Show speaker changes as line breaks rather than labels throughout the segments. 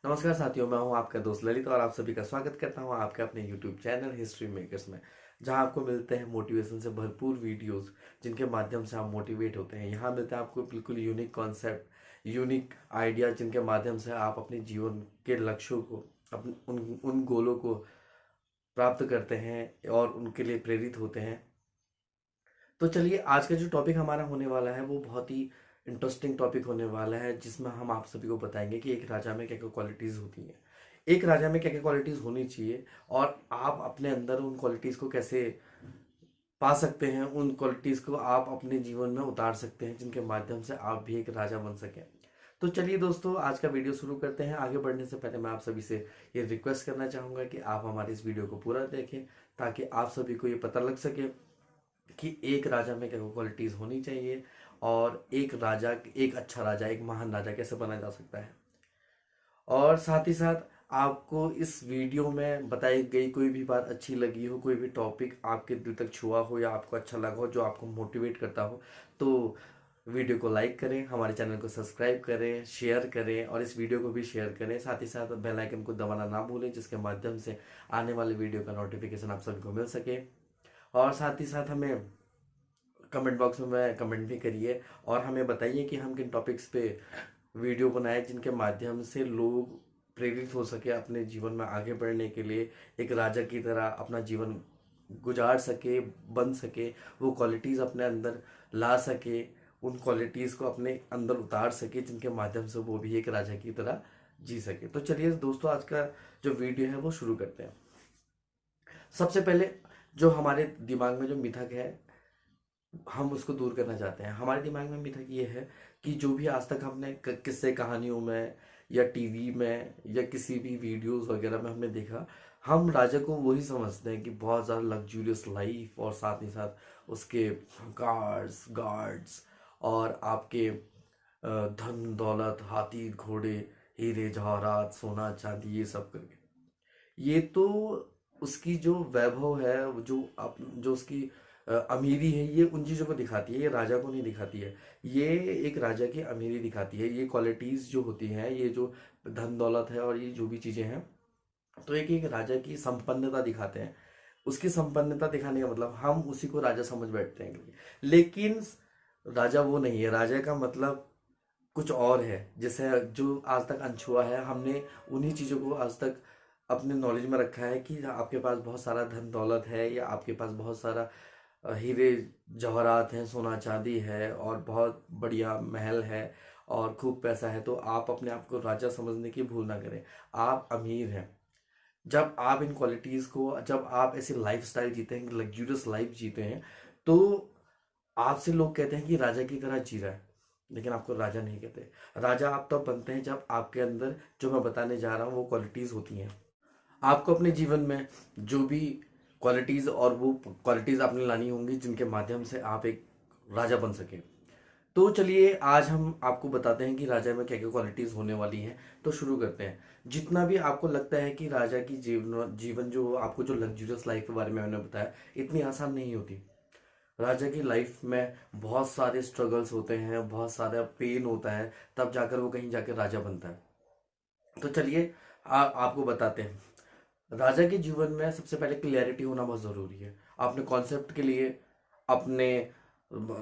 नमस्कार साथियों, मैं हूं आपका दोस्त ललित और आप सभी का स्वागत करता हूं आपके अपने YouTube चैनल हिस्ट्री मेकर्स में, जहां आपको मिलते हैं मोटिवेशन से भरपूर वीडियोस जिनके माध्यम से आप मोटिवेट होते हैं। यहां मिलते हैं आपको बिल्कुल यूनिक कॉन्सेप्ट, यूनिक आइडिया जिनके माध्यम से आप अपने जीवन के लक्ष्यों को, अपने उन गोलों को प्राप्त करते हैं और उनके लिए प्रेरित होते हैं। तो चलिए, आज का जो टॉपिक हमारा होने वाला है वो बहुत ही इंटरेस्टिंग टॉपिक होने वाला है, जिसमें हम आप सभी को बताएंगे कि एक राजा में क्या क्या क्वालिटीज़ होती हैं, एक राजा में क्या क्या क्वालिटीज़ होनी चाहिए और आप अपने अंदर उन क्वालिटीज़ को कैसे पा सकते हैं, उन क्वालिटीज़ को आप अपने जीवन में उतार सकते हैं जिनके माध्यम से आप भी एक राजा बन सकें। तो चलिए दोस्तों, आज का वीडियो शुरू करते हैं। आगे बढ़ने से पहले मैं आप सभी से ये रिक्वेस्ट करना चाहूँगा कि आप हमारे इस वीडियो को पूरा देखें, ताकि आप सभी को ये पता लग सके कि एक राजा में क्या क्वालिटीज होनी चाहिए और एक अच्छा राजा, एक महान राजा कैसे बना जा सकता है। और साथ ही साथ आपको इस वीडियो में बताई गई कोई भी बात अच्छी लगी हो, कोई भी टॉपिक आपके दिल तक छुआ हो या आपको अच्छा लगा हो, जो आपको मोटिवेट करता हो, तो वीडियो को लाइक करें, हमारे चैनल को सब्सक्राइब करें, शेयर करें और इस वीडियो को भी शेयर करें। साथ ही साथ बेल आइकन को दबाना ना भूलें, जिसके माध्यम से आने वाले वीडियो का नोटिफिकेशन आप सभी को मिल सके। और साथ ही साथ हमें कमेंट बॉक्स में कमेंट भी करिए और हमें बताइए कि हम किन टॉपिक्स पे वीडियो बनाए, जिनके माध्यम से लोग प्रेरित हो सके अपने जीवन में आगे बढ़ने के लिए, एक राजा की तरह अपना जीवन गुजार सके, बन सके, वो क्वालिटीज़ अपने अंदर ला सके, उन क्वालिटीज़ को अपने अंदर उतार सके, जिनके माध्यम से वो भी एक राजा की तरह जी सके। तो चलिए दोस्तों, आज का जो वीडियो है वो शुरू करते हैं। सबसे पहले जो हमारे दिमाग में जो मिथक है, हम उसको दूर करना चाहते हैं। हमारे दिमाग में मिथक ये है कि जो भी आज तक हमने किस्से कहानियों में या टीवी में या किसी भी वीडियोस वगैरह में हमने देखा, हम राजा को वही समझते हैं कि बहुत ज़्यादा लग्जूरियस लाइफ और साथ ही साथ उसके कार्स गार्ड्स और आपके धन दौलत, हाथी घोड़े, हीरे जवाहरात, सोना चांदी, ये सब करके। ये तो उसकी जो वैभव है, वो जो उसकी अमीरी है, ये उन चीज़ों को दिखाती है, ये राजा को नहीं दिखाती है। ये एक राजा की अमीरी दिखाती है। ये क्वालिटीज़ जो होती हैं, ये जो धन दौलत है और ये जो भी चीज़ें हैं, तो एक एक राजा की संपन्नता दिखाते हैं। उसकी संपन्नता दिखाने का मतलब हम उसी को राजा समझ बैठते हैं, लेकिन राजा वो नहीं है। राजा का मतलब कुछ और है, जैसे जो आज तक अनछुआ है, हमने उन्हीं चीज़ों को आज तक अपने नॉलेज में रखा है कि आपके पास बहुत सारा धन दौलत है या आपके पास बहुत सारा हीरे जवाहरात हैं, सोना चांदी है और बहुत बढ़िया महल है और खूब पैसा है, तो आप अपने आप को राजा समझने की भूल ना करें। आप अमीर हैं। जब आप इन क्वालिटीज़ को, जब आप ऐसे लाइफ स्टाइल जीते हैं, लग्जूरियस लाइफ जीते हैं, तो आपसे लोग कहते हैं कि राजा की तरह जी रहा है, लेकिन आपको राजा नहीं कहते। राजा आप तब बनते हैं जब आपके अंदर जो मैं बताने जा रहा हूँ वो क्वालिटीज़ होती हैं। आपको अपने जीवन में जो भी क्वालिटीज़ और वो क्वालिटीज़ आपने लानी होंगी, जिनके माध्यम से आप एक राजा बन सके। तो चलिए, आज हम आपको बताते हैं कि राजा में क्या क्या क्वालिटीज़ होने वाली हैं। तो शुरू करते हैं। जितना भी आपको लगता है कि राजा की जीवन जीवन जो आपको जो लग्जूरियस लाइफ के बारे में मैंने बताया, इतनी आसान नहीं होती। राजा की लाइफ में बहुत सारे स्ट्रगल्स होते हैं, बहुत सारा पेन होता है, तब जाकर वो कहीं जाकर राजा बनता है। तो चलिए, आपको बताते हैं। राजा के जीवन में सबसे पहले क्लियरिटी होना बहुत ज़रूरी है। अपने कॉन्सेप्ट के लिए, अपने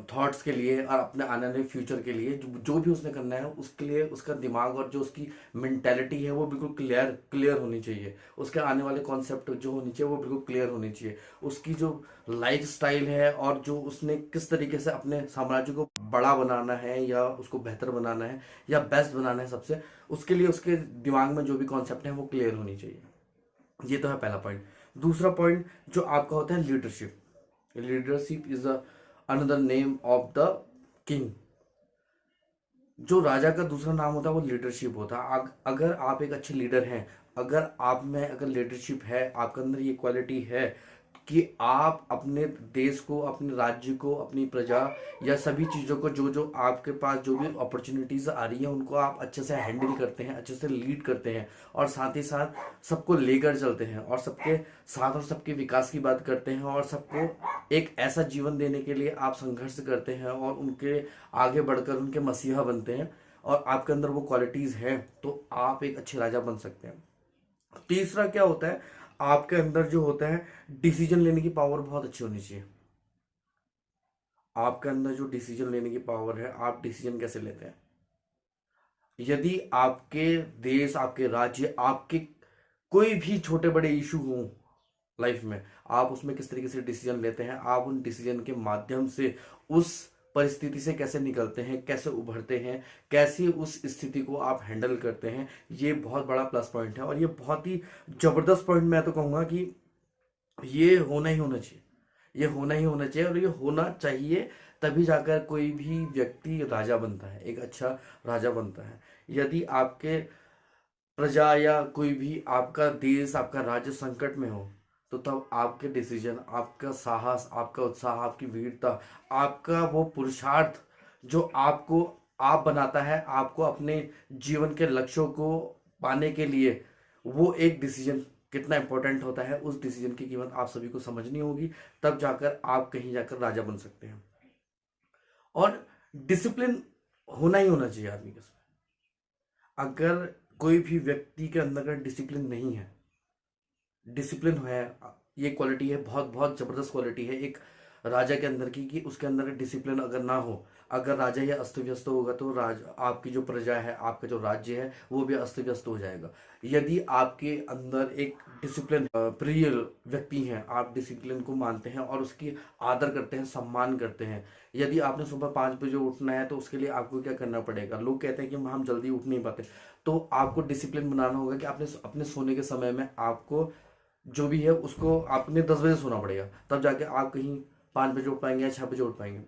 थॉट्स के लिए और अपने आने वाले फ्यूचर के लिए, जो भी उसने करना है उसके लिए उसका दिमाग और जो उसकी मेंटेलिटी है वो बिल्कुल क्लियर क्लियर होनी चाहिए। उसके आने वाले कॉन्सेप्ट जो होनी चाहिए वो बिल्कुल क्लियर होनी चाहिए। उसकी जो लाइफ स्टाइल है और जो उसने किस तरीके से अपने साम्राज्य को बड़ा बनाना है या उसको बेहतर बनाना है या बेस्ट बनाना है सबसे, उसके लिए उसके दिमाग में जो भी कॉन्सेप्ट है वो क्लियर होनी चाहिए। ये तो है पहला पॉइंट। दूसरा पॉइंट जो आपका होता है leadership. Leadership is another name of the king. जो राजा का दूसरा नाम होता है वो लीडरशिप होता है। अगर आप एक अच्छे लीडर हैं, अगर आप में अगर लीडरशिप है, आपके अंदर ये क्वालिटी है कि आप अपने देश को, अपने राज्य को, अपनी प्रजा या सभी चीज़ों को, जो जो आपके पास जो भी अपॉर्चुनिटीज़ आ रही हैं, उनको आप अच्छे से हैंडल करते हैं, अच्छे से लीड करते हैं और साथ ही साथ सबको लेकर चलते हैं और सबके साथ और सबके विकास की बात करते हैं और सबको एक ऐसा जीवन देने के लिए आप संघर्ष करते हैं और उनके आगे बढ़कर उनके मसीहा बनते हैं और आपके अंदर वो क्वालिटीज है तो आप एक अच्छे राजा बन सकते हैं। तीसरा क्या होता है, आपके अंदर जो होता है डिसीजन लेने की पावर बहुत अच्छी होनी चाहिए। आपके अंदर जो डिसीजन लेने की पावर है, आप डिसीजन कैसे लेते हैं। यदि आपके देश, आपके राज्य, आपके कोई भी छोटे बड़े इशू हो लाइफ में, आप उसमें किस तरीके से डिसीजन लेते हैं, आप उन डिसीजन के माध्यम से उस परिस्थिति से कैसे निकलते हैं, कैसे उभरते हैं, कैसे उस स्थिति को आप हैंडल करते हैं, ये बहुत बड़ा प्लस पॉइंट है। और ये बहुत ही जबरदस्त पॉइंट मैं तो कहूंगा कि ये होना ही होना चाहिए, ये होना ही होना चाहिए और ये होना चाहिए, तभी जाकर कोई भी व्यक्ति राजा बनता है, एक अच्छा राजा बनता है। यदि आपके प्रजा या कोई भी आपका देश, आपका राज्य संकट में हो, तो तब आपके डिसीजन, आपका साहस, आपका उत्साह, आपकी वीरता, आपका वो पुरुषार्थ जो आपको आप बनाता है, आपको अपने जीवन के लक्ष्यों को पाने के लिए, वो एक डिसीजन कितना इंपॉर्टेंट होता है, उस डिसीजन की कीमत आप सभी को समझनी होगी, तब जाकर आप कहीं जाकर राजा बन सकते हैं। और डिसिप्लिन होना ही होना चाहिए आदमी के साथ। अगर कोई भी व्यक्ति के अंदर अगर डिसिप्लिन नहीं है, डिसिप्लिन है, ये क्वालिटी है, बहुत बहुत जबरदस्त क्वालिटी है एक राजा के अंदर की, कि उसके अंदर डिसिप्लिन अगर ना हो, अगर राजा ये अस्त व्यस्त होगा तो आपकी जो प्रजा है, आपका जो राज्य है, वो भी अस्त व्यस्त हो जाएगा। यदि आपके अंदर एक डिसिप्लिन प्रिय व्यक्ति हैं, आप डिसिप्लिन को मानते हैं और उसकी आदर करते हैं, सम्मान करते हैं। यदि आपने सुबह 5 बजे उठना है तो उसके लिए आपको क्या करना पड़ेगा। लोग कहते हैं कि हम जल्दी उठ नहीं पाते, तो आपको डिसिप्लिन बनाना होगा कि आपने अपने सोने के समय में आपको जो भी है उसको आपने 10 बजे सोना पड़ेगा, तब जाके आप कहीं 5 बजे उठ पाएंगे या 6 बजे उठ पाएंगे।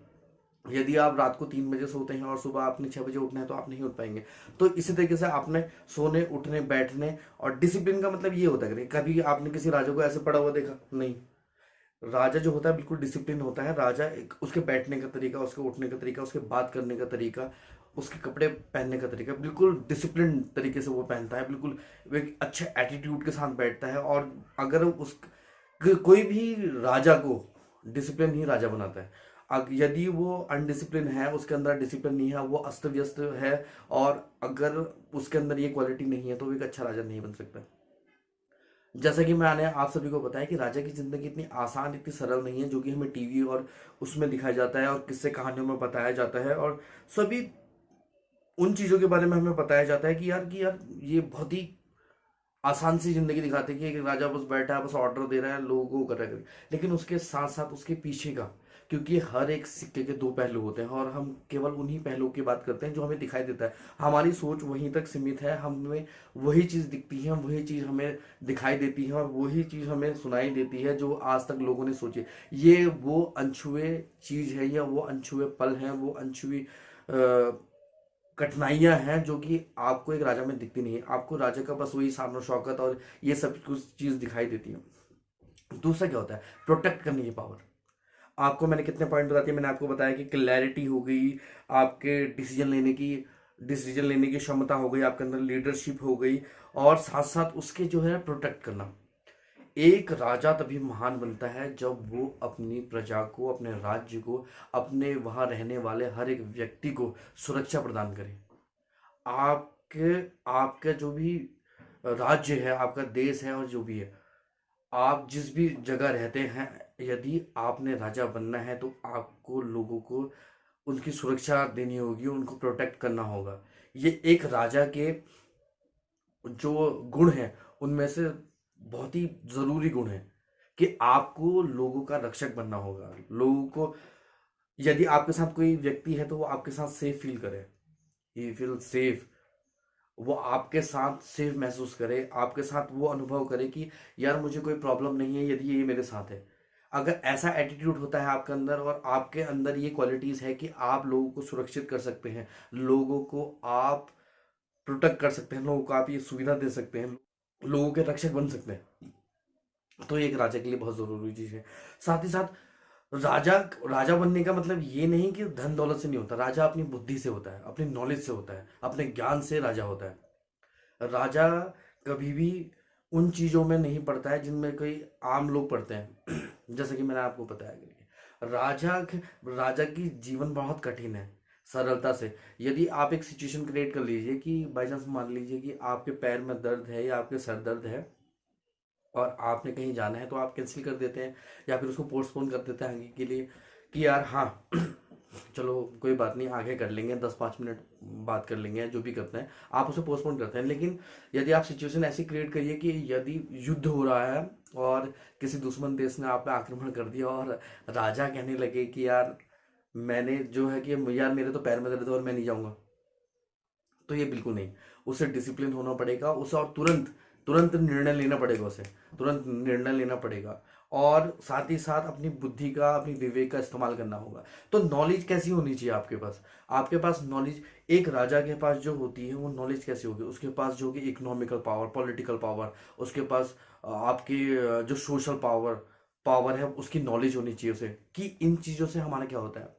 यदि आप रात को 3 बजे सोते हैं और सुबह आपने 6 बजे उठना है तो आप नहीं उठ पाएंगे। तो इसी तरीके से आपने सोने, उठने, बैठने, और डिसिप्लिन का मतलब ये होता है, कभी आपने किसी राजा को ऐसे पड़ा हुआ देखा नहीं। राजा जो होता है बिल्कुल डिसिप्लिन होता है। राजा एक, उसके बैठने का तरीका, उसके उठने का तरीका, उसके बात करने का तरीका, उसके कपड़े पहनने का तरीका, बिल्कुल डिसिप्लिन तरीके से वो पहनता है, बिल्कुल वो एक अच्छे एटीट्यूड के साथ बैठता है। और अगर उस कोई भी राजा को डिसिप्लिन ही राजा बनाता है। यदि वो अनडिसिप्लिन है, उसके अंदर डिसिप्लिन नहीं है, वो अस्त व्यस्त है, और अगर उसके अंदर ये क्वालिटी नहीं है, तो वो एक अच्छा राजा नहीं बन सकता। जैसा कि मैंने आप सभी को बताया कि राजा की जिंदगी इतनी आसान, इतनी सरल नहीं है जो कि हमें टीवी और उसमें दिखाया जाता है और किस्से कहानियों में बताया जाता है, और सभी उन चीज़ों के बारे में हमें बताया जाता है कि यार ये बहुत ही आसान सी जिंदगी दिखाते हैं कि एक राजा बस बैठा है, बस ऑर्डर दे रहा है, लोगों को कर रहा है। लेकिन उसके साथ साथ उसके पीछे का, क्योंकि हर एक सिक्के के दो पहलू होते हैं और हम केवल उन्हीं पहलुओं की बात करते हैं जो हमें दिखाई देता है। हमारी सोच वहीं तक सीमित है, हमें वही चीज़ दिखती है, वही चीज़ हमें दिखाई देती है और वही चीज़ हमें सुनाई देती है जो आज तक लोगों ने सोची। ये वो अनछुए चीज़ है, या वो अनछुए पल हैं, वो अनछुई कठिनाइयां हैं जो कि आपको एक राजा में दिखती नहीं है। आपको राजा का बस वही शान और शौकत और ये सब कुछ चीज़ दिखाई देती है। दूसरा क्या होता है, प्रोटेक्ट करने की पावर। आपको मैंने कितने पॉइंट बता दिए, मैंने आपको बताया कि क्लैरिटी हो गई, आपके डिसीजन लेने की क्षमता हो गई, आपके अंदर लीडरशिप हो गई, और साथ साथ उसके जो है प्रोटेक्ट करना। एक राजा तभी महान बनता है जब वो अपनी प्रजा को, अपने राज्य को, अपने वहां रहने वाले हर एक व्यक्ति को सुरक्षा प्रदान करे। आपके आपका जो भी राज्य है, आपका देश है, और जो भी है, आप जिस भी जगह रहते हैं, यदि आपने राजा बनना है तो आपको लोगों को उनकी सुरक्षा देनी होगी, उनको प्रोटेक्ट करना होगा। ये एक राजा के जो गुण हैं उनमें से बहुत ही जरूरी गुण है कि आपको लोगों का रक्षक बनना होगा। लोगों को, यदि आपके साथ कोई व्यक्ति है तो वो आपके साथ सेफ फील करे, ही फील सेफ, वो आपके साथ सेफ महसूस करे, आपके साथ वो अनुभव करे कि यार मुझे कोई प्रॉब्लम नहीं है यदि ये मेरे साथ है। अगर ऐसा एटीट्यूड होता है आपके अंदर और आपके अंदर ये क्वालिटीज है कि आप लोगों को सुरक्षित कर सकते हैं, लोगों को आप प्रोटेक्ट कर सकते हैं, लोगों को आप ये सुविधा दे सकते हैं, लोगों के रक्षक बन सकते हैं, तो ये एक राजा के लिए बहुत जरूरी चीज है। साथ ही साथ राजा राजा बनने का मतलब ये नहीं कि धन दौलत से नहीं होता। राजा अपनी बुद्धि से होता है, अपनी नॉलेज से होता है, अपने ज्ञान से राजा होता है। राजा कभी भी उन चीजों में नहीं पड़ता है जिनमें कोई आम लोग पड़ते हैं। जैसे कि मैंने आपको बताया कि राजा राजा की जीवन बहुत कठिन है। सरलता से। यदि आप एक सिचुएशन क्रिएट कर लीजिए कि बाई चांस मान लीजिए कि आपके पैर में दर्द है या आपके सर दर्द है और आपने कहीं जाना है, तो आप कैंसिल कर देते हैं या फिर उसको पोस्टपोन कर देते हैं आगे के लिए कि यार हाँ चलो कोई बात नहीं, आगे कर लेंगे, 10-5 मिनट बात कर लेंगे, जो भी करते हैं आप उसे पोस्टपोन करते हैं। लेकिन यदि आप सिचुएशन ऐसी क्रिएट करिए कि यदि युद्ध हो रहा है और किसी दुश्मन देश ने आप पे आक्रमण कर दिया और राजा कहने लगे कि यार मैंने जो है कि यार मेरे तो पैर में दर्द है और मैं नहीं जाऊंगा, तो ये बिल्कुल नहीं। उसे डिसिप्लिन होना पड़ेगा उसे, और तुरंत तुरंत निर्णय लेना पड़ेगा उसे, तुरंत निर्णय लेना पड़ेगा। और साथ ही साथ अपनी बुद्धि का, अपनी विवेक का इस्तेमाल करना होगा। तो नॉलेज कैसी होनी चाहिए आपके पास? आपके पास नॉलेज, एक राजा के पास जो होती है वो नॉलेज कैसी होगी? उसके पास जो कि इकोनॉमिकल पावर, पॉलिटिकल पावर, उसके पास आपकी जो सोशल पावर पावर है उसकी नॉलेज होनी चाहिए उसे, कि इन चीज़ों से हमारा क्या होता है,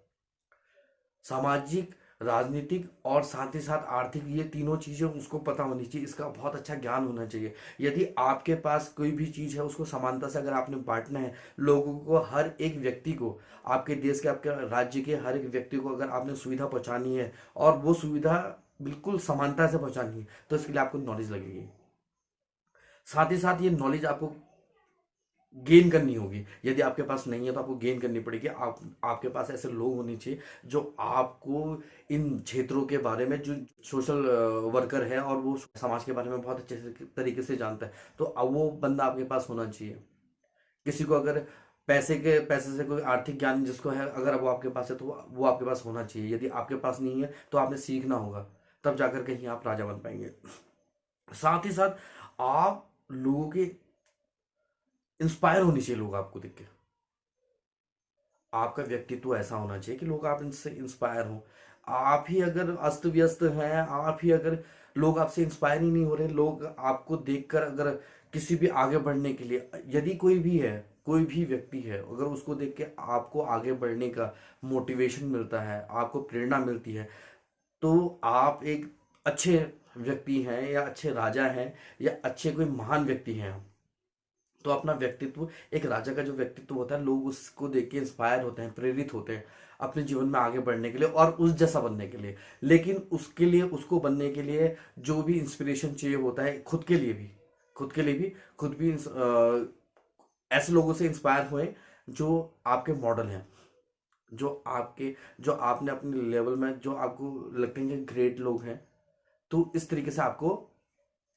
सामाजिक, राजनीतिक और साथ ही साथ आर्थिक, ये तीनों चीजें उसको पता होनी चाहिए, इसका बहुत अच्छा ज्ञान होना चाहिए। यदि आपके पास कोई भी चीज है उसको समानता से अगर आपने बांटना है, लोगों को, हर एक व्यक्ति को, आपके देश के, आपके राज्य के हर एक व्यक्ति को अगर आपने सुविधा पहुंचानी है और वो सुविधा बिल्कुल समानता से पहुंचानी है, तो इसके लिए आपको नॉलेज लगेगी। साथ ही साथ ये नॉलेज आपको गेन करनी होगी। यदि आपके पास नहीं है तो आपको गेन करनी पड़ेगी। आपके पास ऐसे लोग होने चाहिए जो आपको इन क्षेत्रों के बारे में, जो सोशल वर्कर है और वो समाज के बारे में बहुत अच्छे तरीके से जानता है, तो अब वो बंदा आपके पास होना चाहिए। किसी को अगर पैसे से कोई आर्थिक ज्ञान जिसको है, अगर वो आपके पास है तो वो आपके पास होना चाहिए। यदि आपके पास नहीं है तो आपने सीखना होगा, तब जाकर कहीं आप राजा बन पाएंगे। साथ ही साथ आप लोगों के इंस्पायर होनी चाहिए, लोग आपको देख के, आपका व्यक्तित्व ऐसा होना चाहिए कि लोग आप इनसे इंस्पायर हों। आप ही अगर अस्त व्यस्त हैं, आप ही अगर, लोग आपसे इंस्पायर ही नहीं हो रहे, लोग आपको देखकर अगर किसी भी आगे बढ़ने के लिए, यदि कोई भी है, कोई भी व्यक्ति है, अगर उसको देख के आपको आगे बढ़ने का मोटिवेशन मिलता है, आपको प्रेरणा मिलती है, तो आप एक अच्छे व्यक्ति हैं या अच्छे राजा हैं या अच्छे कोई महान व्यक्ति हैं। तो अपना व्यक्तित्व, एक राजा का जो व्यक्तित्व होता है, लोग उसको देख के इंस्पायर होते हैं, प्रेरित होते हैं अपने जीवन में आगे बढ़ने के लिए और उस जैसा बनने के लिए। लेकिन उसके लिए, उसको बनने के लिए जो भी इंस्पिरेशन चाहिए होता है, खुद के लिए भी, खुद के लिए भी, खुद भी ऐसे लोगों से इंस्पायर हुए जो आपके मॉडल हैं, जो आपके, जो आपने अपने लेवल में, जो आपको लगते हैं कि ग्रेट लोग हैं। तो इस तरीके से आपको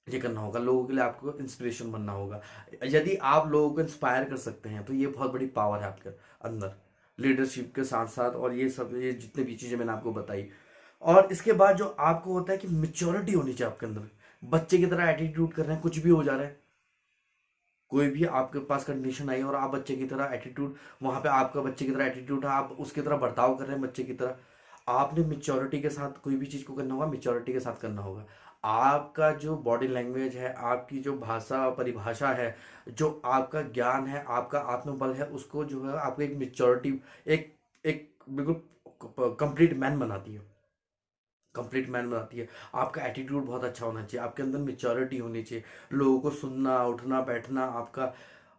ये करना होगा, लोगों के लिए आपको इंस्पिरेशन बनना होगा। यदि आप लोगों को इंस्पायर कर सकते हैं तो ये बहुत बड़ी पावर है आपके अंदर, लीडरशिप के साथ साथ, और ये सब, ये जितने भी चीज़ें मैंने आपको बताई। और इसके बाद जो आपको होता है कि मेच्योरिटी होनी चाहिए आपके अंदर। बच्चे की तरह एटीट्यूड कर रहे हैं, कुछ भी हो जा रहा है, कोई भी आपके पास कंडीशन आई और आप बच्चे की तरह एटीट्यूड, वहां पे आपका बच्चे की तरह एटीट्यूड है, आप उसकी तरह बर्ताव कर रहे हैं बच्चे की तरह। आपने मिच्योरिटी के साथ कोई भी चीज को करना होगा, मिच्योरिटी के साथ करना होगा। आपका जो बॉडी लैंग्वेज है, आपकी जो भाषा परिभाषा है, जो आपका ज्ञान है, आपका आत्मबल है, उसको जो है आपको एक मिच्योरिटी, एक एक बिल्कुल कंप्लीट मैन बनाती है, कंप्लीट मैन बनाती है। आपका एटीट्यूड बहुत अच्छा होना चाहिए, आपके अंदर मेच्योरिटी होनी चाहिए, लोगों को सुनना, उठना बैठना आपका,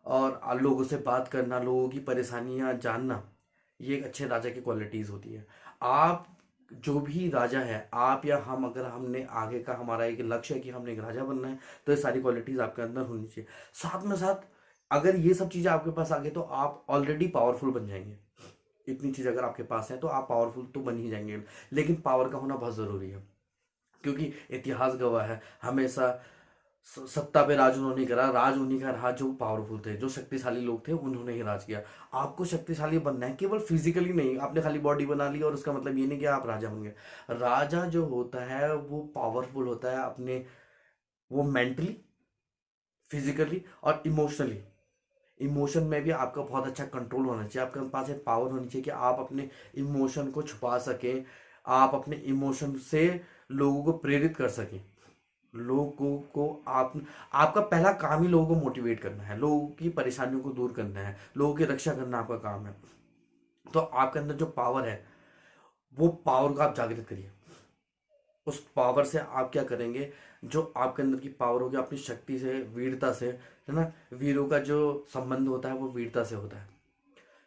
और लोगों से बात करना, लोगों की परेशानियां जानना, ये एक अच्छे राजा की क्वालिटीज होती है। आप जो भी राजा है, आप या हम, अगर हमने आगे का, हमारा एक लक्ष्य है कि हमने एक राजा बनना है, तो ये सारी क्वालिटीज आपके अंदर होनी चाहिए। साथ में साथ अगर ये सब चीजें आपके पास आ गई तो आप ऑलरेडी पावरफुल बन जाएंगे। इतनी चीज अगर आपके पास है तो आप पावरफुल तो बन ही जाएंगे। लेकिन पावर का होना बहुत जरूरी है, क्योंकि इतिहास गवाह है, हमेशा सत्ता पे राज उन्होंने करा, राज उन्हीं का रहा जो पावरफुल थे, जो शक्तिशाली लोग थे, उन्होंने ही राज किया। आपको शक्तिशाली बनना है, केवल फिजिकली नहीं, आपने खाली बॉडी बना ली और उसका मतलब ये नहीं कि आप राजा बन गए। राजा जो होता है वो पावरफुल होता है अपने, वो मेंटली, फिजिकली और इमोशनली। इमोशन में भी आपका बहुत अच्छा कंट्रोल होना चाहिए, आपके पास एक पावर होनी चाहिए कि आप अपने इमोशन को छुपा सकें, आप अपने इमोशन से लोगों को प्रेरित कर सकें। लोगों को आप, आपका पहला काम ही लोगों को मोटिवेट करना है, लोगों की परेशानियों को दूर करना है, लोगों की रक्षा करना आपका काम है। तो आपके अंदर जो पावर है, वो पावर को आप जागृत करिए। उस पावर से आप क्या करेंगे, जो आपके अंदर की पावर होगी, अपनी शक्ति से, वीरता से, है ना, वीरों का जो संबंध होता है वो वीरता से होता है।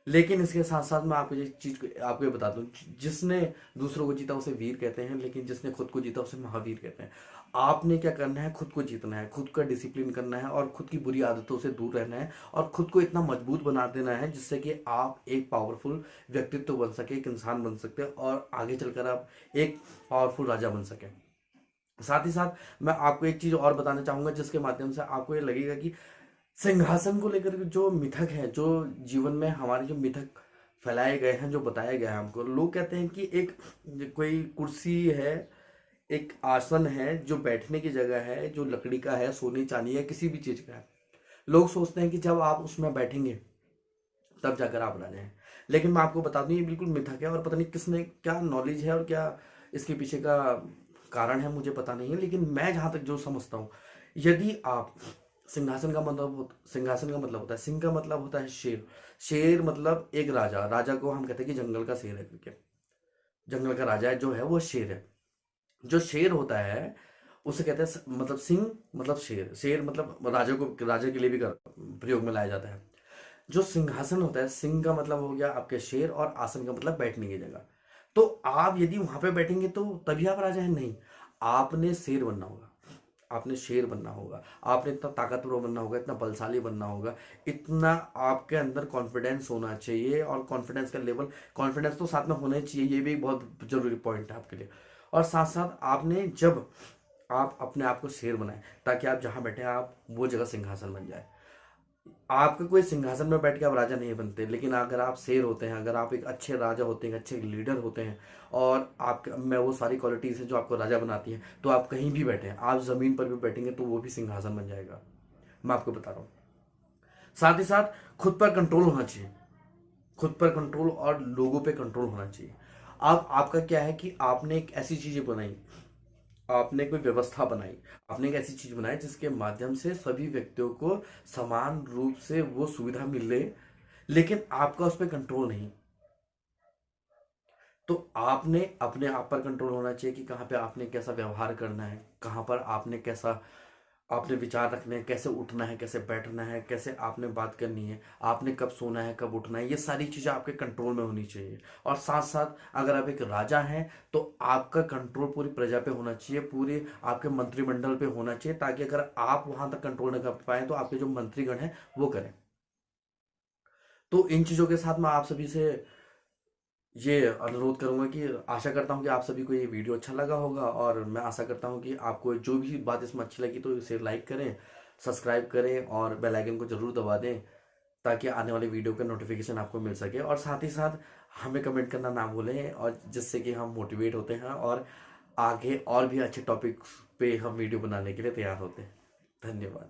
लेकिन इसके साथ साथ मैं आपको एक चीज आपको ये बता दूं, जिसने दूसरों को जीता उसे वीर कहते हैं, लेकिन जिसने खुद को जीता उसे महावीर कहते हैं। आपने क्या करना है, खुद को जीतना है, खुद का डिसिप्लिन करना है और खुद की बुरी आदतों से दूर रहना है और खुद को इतना मजबूत बना देना है जिससे कि आप एक पावरफुल व्यक्तित्व बन सके, एक इंसान बन सकते हैं और आगे चलकर आप एक पावरफुल राजा बन सके। साथ ही साथ मैं आपको एक चीज और बताना चाहूंगा जिसके माध्यम से आपको ये लगेगा कि सिंहासन को लेकर के जो मिथक है, जो जीवन में हमारे जो मिथक फैलाए गए हैं, जो बताया गया है हमको, लोग कहते हैं कि एक कोई कुर्सी है, एक आसन है जो बैठने की जगह है, जो लकड़ी का है, सोने चांदी है, किसी भी चीज का है। लोग सोचते हैं कि जब आप उसमें बैठेंगे तब जाकर आप राजा हैं। लेकिन मैं आपको बता दूं ये बिल्कुल मिथक है और पता नहीं किसने क्या नॉलेज है और क्या इसके पीछे का कारण है, मुझे पता नहीं है। लेकिन मैं जहां तक जो समझता हूँ, यदि आप सिंहासन का मतलब होता है, सिंह का मतलब होता है शेर। शेर मतलब एक राजा, राजा को हम कहते हैं कि जंगल का शेर है करके। जंगल का राजा है जो है वो शेर है। जो शेर होता है उसे कहते हैं मतलब सिंह मतलब शेर, शेर मतलब राजा को, राजा के लिए भी प्रयोग में लाया जाता है। जो सिंहासन होता है, सिंह का मतलब हो गया आपके शेर और आसन का मतलब बैठने की जगह। तो आप यदि वहां पे बैठेंगे तो तभी आप राजा हैं? नहीं, आपने शेर बनना होगा, आपने शेर बनना होगा, आपने इतना ताकतवर बनना होगा, इतना बलशाली बनना होगा, इतना आपके अंदर कॉन्फिडेंस होना चाहिए। और कॉन्फिडेंस का लेवल, कॉन्फिडेंस तो साथ में होना ही चाहिए, ये भी एक बहुत जरूरी पॉइंट है आपके लिए। और साथ साथ आपने जब आप अपने आप को शेर बनाए ताकि आप जहां बैठे आप वो जगह सिंहासन बन जाए। आपके कोई सिंहासन में बैठ के आप राजा नहीं बनते, लेकिन अगर आप शेर होते हैं, अगर आप एक अच्छे राजा होते हैं, अच्छे लीडर होते हैं और आप में वो सारी क्वालिटीज हैं जो आपको राजा बनाती हैं, तो आप कहीं भी बैठे हैं, आप जमीन पर भी बैठेंगे तो वो भी सिंहासन बन जाएगा। मैं आपको बता रहा हूँ। साथ ही साथ खुद पर कंट्रोल होना चाहिए, खुद पर कंट्रोल और लोगों पे कंट्रोल होना चाहिए। अब आपका क्या है कि आपने एक ऐसी चीजें बनाई, आपने कोई व्यवस्था बनाई, आपने एक ऐसी चीज बनाई जिसके माध्यम से सभी व्यक्तियों को समान रूप से वो सुविधा मिल रही, लेकिन आपका उस पर कंट्रोल नहीं। तो आपने अपने आप पर कंट्रोल होना चाहिए कि कहाँ पे आपने कैसा व्यवहार करना है, कहाँ पर आपने कैसा आपने विचार रखने हैं, कैसे उठना है, कैसे बैठना है, कैसे आपने बात करनी है, आपने कब सोना है, कब उठना है, ये सारी चीजें आपके कंट्रोल में होनी चाहिए। और साथ साथ अगर आप एक राजा हैं तो आपका कंट्रोल पूरी प्रजा पे होना चाहिए, पूरे आपके मंत्रिमंडल पे होना चाहिए, ताकि अगर आप वहां तक कंट्रोल न कर पाए तो आपके जो मंत्रीगण हैं वो करें। तो इन चीजों के साथ मैं आप सभी से ये अनुरोध करूंगा कि आशा करता हूं कि आप सभी को ये वीडियो अच्छा लगा होगा, और मैं आशा करता हूं कि आपको जो भी बात इसमें अच्छी लगी तो इसे लाइक करें, सब्सक्राइब करें और बेल आइकन को जरूर दबा दें ताकि आने वाले वीडियो का नोटिफिकेशन आपको मिल सके। और साथ ही साथ हमें कमेंट करना ना भूलें, और जिससे कि हम मोटिवेट होते हैं और आगे और भी अच्छे टॉपिक्स पे हम वीडियो बनाने के लिए तैयार होते हैं। धन्यवाद।